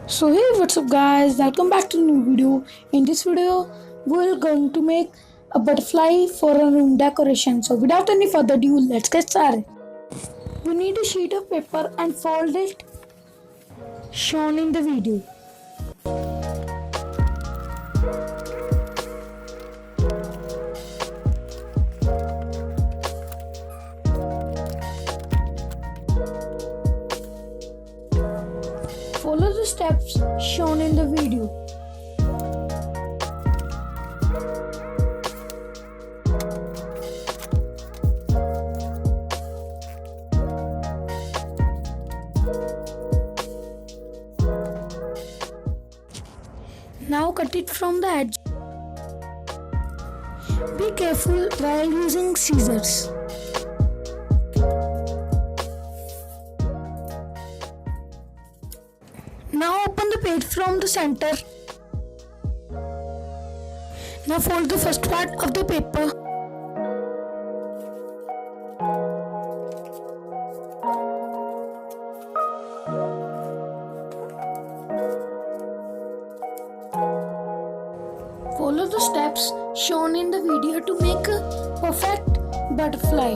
So hey, what's up guys, welcome back to a new video. In this video we're going to make a butterfly for a room decoration. So without any further ado, let's get started. We need a sheet of paper and fold it shown in the video. Follow the steps shown in the video. Now cut it from the edge. Be careful while using scissors. Now open the page from the center. Now fold the first part of the paper. Follow the steps shown in the video to make a perfect butterfly.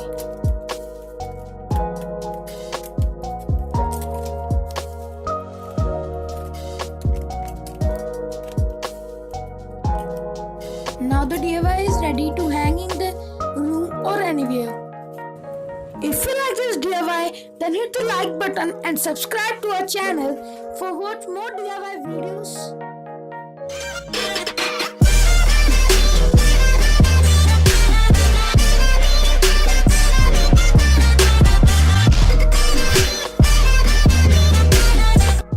Now the DIY is ready to hang in the room or anywhere. If you like this DIY, then hit the like button and subscribe to our channel for watch more DIY videos.